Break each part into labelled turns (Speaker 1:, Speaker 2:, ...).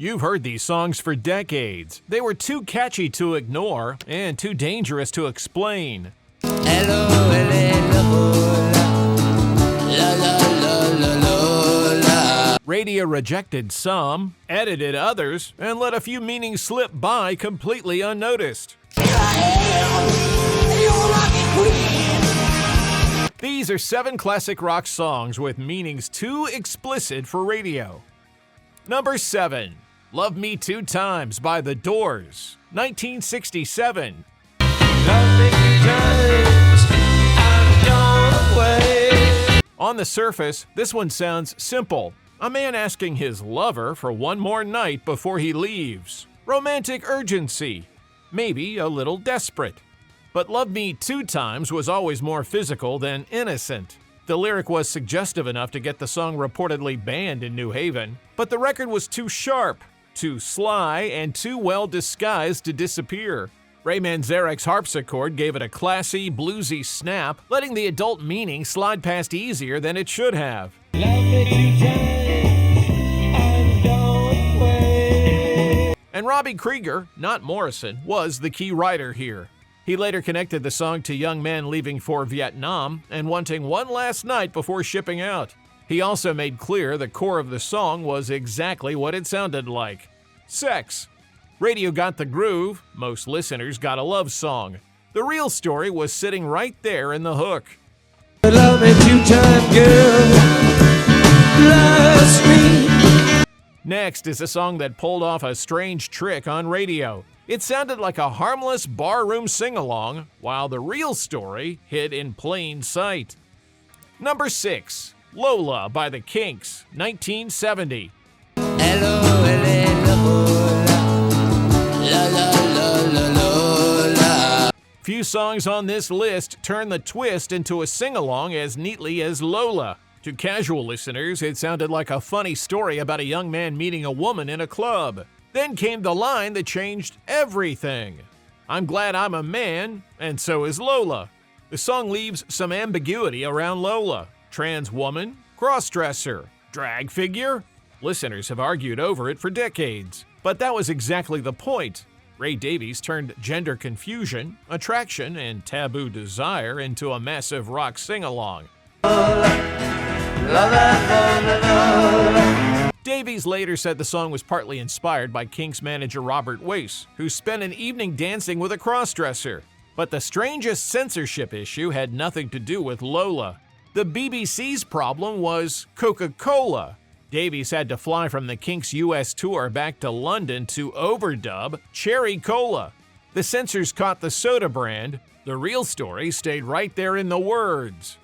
Speaker 1: You've heard these songs for decades. They were too catchy to ignore and too dangerous to explain.
Speaker 2: Hello, hello, la la la la la la.
Speaker 1: Radio rejected some, edited others, and let a few meanings slip by completely unnoticed. These are 7 classic rock songs with meanings too explicit for radio. Number 7. Love Me 2 Times by The Doors, 1967.
Speaker 2: Love me 2 times, I've gone away.
Speaker 1: On the surface, this one sounds simple. A man asking his lover for one more night before he leaves. Romantic urgency. Maybe a little desperate. But Love Me 2 Times was always more physical than innocent. The lyric was suggestive enough to get the song reportedly banned in New Haven, but the record was too sharp, too sly, and too well disguised to disappear. Ray Manzarek's harpsichord gave it a classy, bluesy snap, letting the adult meaning slide past easier than it should have.
Speaker 2: Love me 2 times, I've gone away.
Speaker 1: And Robbie Krieger, not Morrison, was the key writer here. He later connected the song to young men leaving for Vietnam and wanting one last night before shipping out. He also made clear the core of the song was exactly what it sounded like: sex. Radio got the groove, most listeners got a love song. The real story was sitting right there in the hook.
Speaker 2: Love me 2 times, girl, bless me.
Speaker 1: Next is a song that pulled off a strange trick on radio. It sounded like a harmless barroom sing-along, while the real story hid in plain sight. Number 6. Lola by the Kinks, 1970.
Speaker 2: Hello, hello, la la la la la la.
Speaker 1: Few songs on this list turn the twist into a sing-along as neatly as Lola. To casual listeners, it sounded like a funny story about a young man meeting a woman in a club. Then came the line that changed everything. I'm glad I'm a man, and so is Lola. The song leaves some ambiguity around Lola. Trans woman, crossdresser, drag figure? Listeners have argued over it for decades. But that was exactly the point. Ray Davies turned gender confusion, attraction, and taboo desire into a massive rock sing-along. Davies later said the song was partly inspired by Kinks manager Robert Wace, who spent an evening dancing with a crossdresser. But the strangest censorship issue had nothing to do with Lola. The BBC's problem was Coca-Cola. Davies had to fly from the Kinks' US tour back to London to overdub Cherry Cola. The censors caught the soda brand. The real story stayed right there in the words.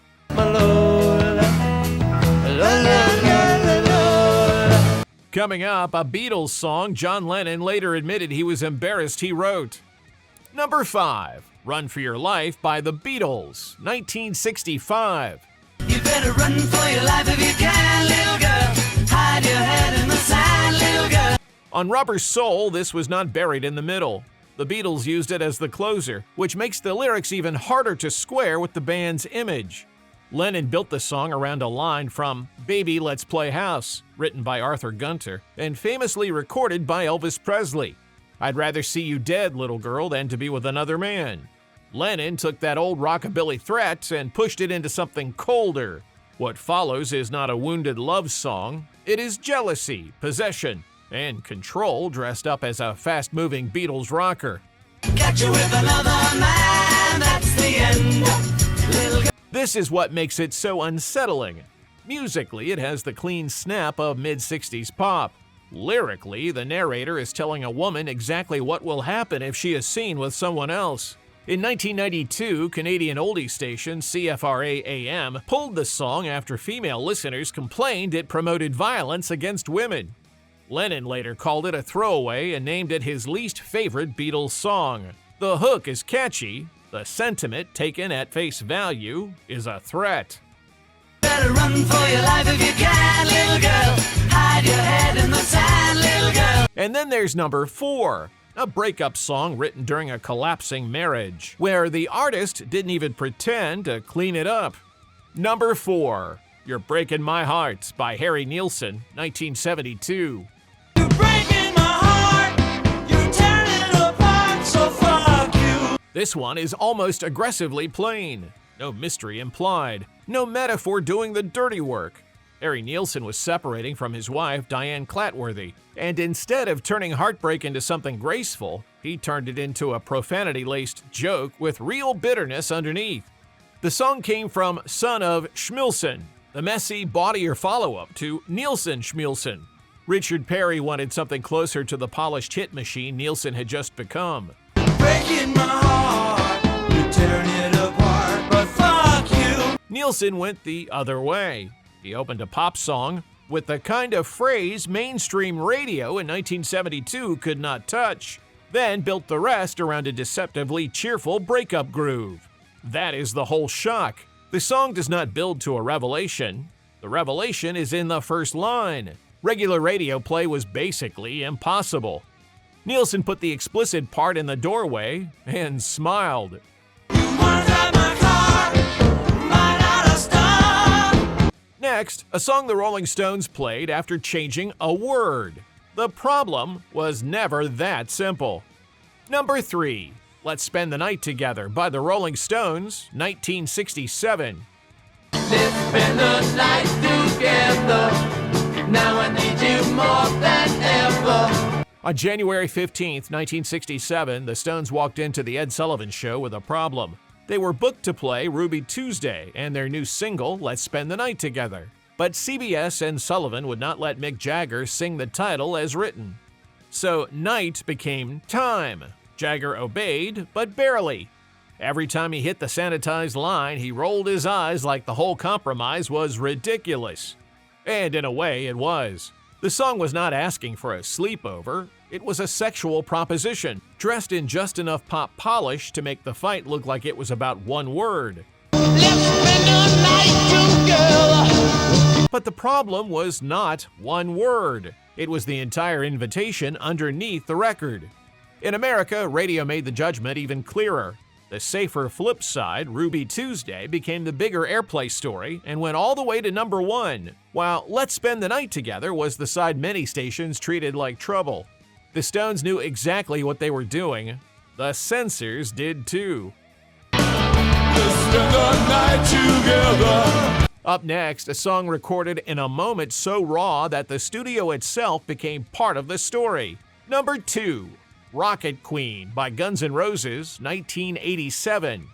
Speaker 1: Coming up, a Beatles song John Lennon later admitted he was embarrassed he wrote. Number 5. Run for Your Life by the Beatles, 1965.
Speaker 3: You better run for your life if you can, little girl. Hide your head in the sand, little girl.
Speaker 1: On Rubber Soul, this was not buried in the middle. The Beatles used it as the closer, which makes the lyrics even harder to square with the band's image. Lennon built the song around a line from Baby Let's Play House, written by Arthur Gunter, and famously recorded by Elvis Presley. I'd rather see you dead, little girl, than to be with another man. Lennon took that old rockabilly threat and pushed it into something colder. What follows is not a wounded love song. It is jealousy, possession, and control dressed up as a fast-moving Beatles rocker.
Speaker 3: Catch you with another man, that's the end, little girl.
Speaker 1: This is what makes it so unsettling. Musically, it has the clean snap of mid-60s pop. Lyrically, the narrator is telling a woman exactly what will happen if she is seen with someone else. In 1992, Canadian oldie station CFRA-AM pulled the song after female listeners complained it promoted violence against women. Lennon later called it a throwaway and named it his least favorite Beatles song. The hook is catchy. The sentiment, taken at face value, is a threat.
Speaker 3: Better run for your life if you can, little girl. Hide your head in the sand, little girl.
Speaker 1: And then there's number 4, a breakup song written during a collapsing marriage, where the artist didn't even pretend to clean it up. Number 4, You're Breaking My Heart by Harry Nilsson, 1972.
Speaker 3: You're breaking my
Speaker 1: This one is almost aggressively plain. No mystery implied. No metaphor doing the dirty work. Harry Nilsson was separating from his wife, Diane Clatworthy, and instead of turning heartbreak into something graceful, he turned it into a profanity-laced joke with real bitterness underneath. The song came from Son of Schmilson, the messy, bawdier follow-up to Nilsson Schmilson. Richard Perry wanted something closer to the polished hit machine Nilsson had just become.
Speaker 3: Breaking my heart, you're tearing it apart, but fuck you.
Speaker 1: Nilsson went the other way. He opened a pop song with the kind of phrase mainstream radio in 1972 could not touch, then built the rest around a deceptively cheerful breakup groove. That is the whole shock. The song does not build to a revelation. The revelation is in the first line. Regular radio play was basically impossible. Nilsson put the explicit part in the doorway and smiled.
Speaker 3: You wanna drive my car, might not have stopped.
Speaker 1: Next, a song the Rolling Stones played after changing a word. The problem was never that simple. Number 3, Let's Spend the Night Together by the Rolling Stones, 1967.
Speaker 3: Let's spend the night together. Now I need you more than ever.
Speaker 1: On January 15, 1967, the Stones walked into The Ed Sullivan Show with a problem. They were booked to play Ruby Tuesday and their new single, Let's Spend the Night Together. But CBS and Sullivan would not let Mick Jagger sing the title as written. So Night became Time. Jagger obeyed, but barely. Every time he hit the sanitized line, he rolled his eyes like the whole compromise was ridiculous. And in a way, it was. The song was not asking for a sleepover. It was a sexual proposition, dressed in just enough pop polish to make the fight look like it was about one word.
Speaker 2: Let's spend the night together.
Speaker 1: But the problem was not one word. It was the entire invitation underneath the record. In America, radio made the judgment even clearer. The safer flip side, Ruby Tuesday, became the bigger airplay story and went all the way to number 1, while Let's Spend the Night Together was the side many stations treated like trouble. The Stones knew exactly what they were doing. The censors did too.
Speaker 3: Let's spend the night together.
Speaker 1: Up next, a song recorded in a moment so raw that the studio itself became part of the story. Number 2. Rocket Queen by Guns N' Roses, 1987.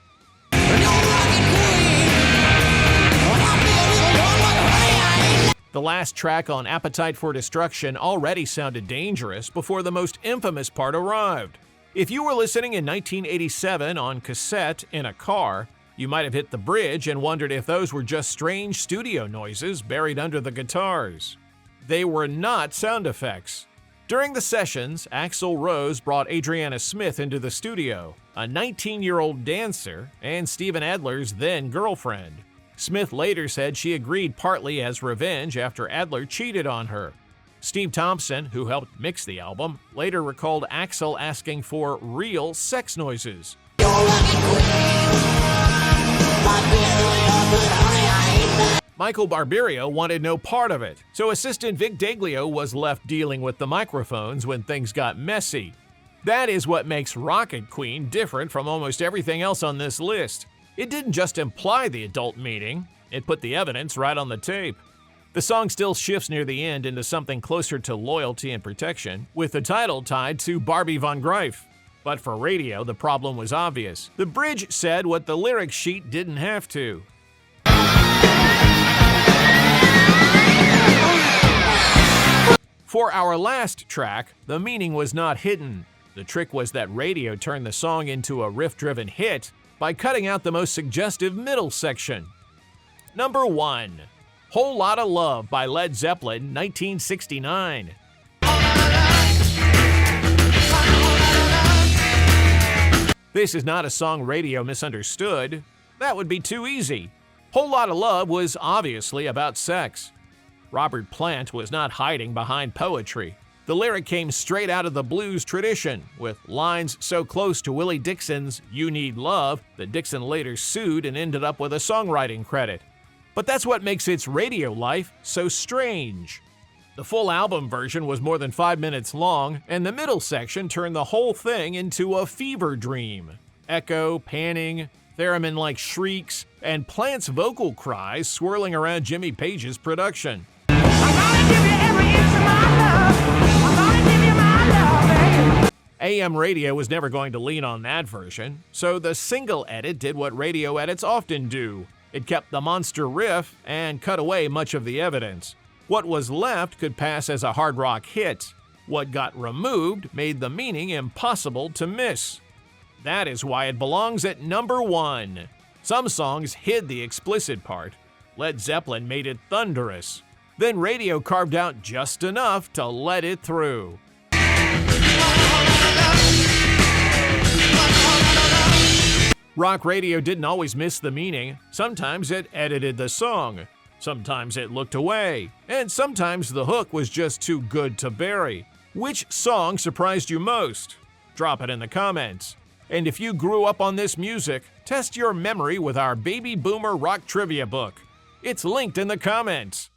Speaker 1: The last track on Appetite for Destruction already sounded dangerous before the most infamous part arrived. If you were listening in 1987 on cassette in a car, you might have hit the bridge and wondered if those were just strange studio noises buried under the guitars. They were not sound effects. During the sessions, Axl Rose brought Adriana Smith into the studio, a 19-year-old dancer and Steven Adler's then-girlfriend. Smith later said she agreed partly as revenge after Adler cheated on her. Steve Thompson, who helped mix the album, later recalled Axl asking for real sex noises. Michael Barberio wanted no part of it, so assistant Vic Daglio was left dealing with the microphones when things got messy. That is what makes Rocket Queen different from almost everything else on this list. It didn't just imply the adult meaning, it put the evidence right on the tape. The song still shifts near the end into something closer to loyalty and protection, with the title tied to Barbie von Greif. But for radio, the problem was obvious. The bridge said what the lyric sheet didn't have to. For our last track, the meaning was not hidden. The trick was that radio turned the song into a riff-driven hit by cutting out the most suggestive middle section. Number 1. Whole Lotta Love by Led Zeppelin, 1969. This is not a song radio misunderstood. That would be too easy. Whole Lotta Love was obviously about sex. Robert Plant was not hiding behind poetry. The lyric came straight out of the blues tradition, with lines so close to Willie Dixon's You Need Love that Dixon later sued and ended up with a songwriting credit. But that's what makes its radio life so strange. The full album version was more than 5 minutes long, and the middle section turned the whole thing into a fever dream. echo, panning, theremin-like shrieks, and plants' vocal cries swirling around Jimmy Page's production. AM radio was never going to lean on that version, so the single edit did what radio edits often do. It kept the monster riff and cut away much of the evidence. What was left could pass as a hard rock hit. What got removed made the meaning impossible to miss. That is why it belongs at number 1. Some songs hid the explicit part. Led Zeppelin made it thunderous. Then radio carved out just enough to let it through. Rock radio didn't always miss the meaning. Sometimes it edited the song. Sometimes it looked away. And sometimes the hook was just too good to bury. Which song surprised you most? Drop it in the comments. And if you grew up on this music, test your memory with our Baby Boomer Rock Trivia book. It's linked in the comments.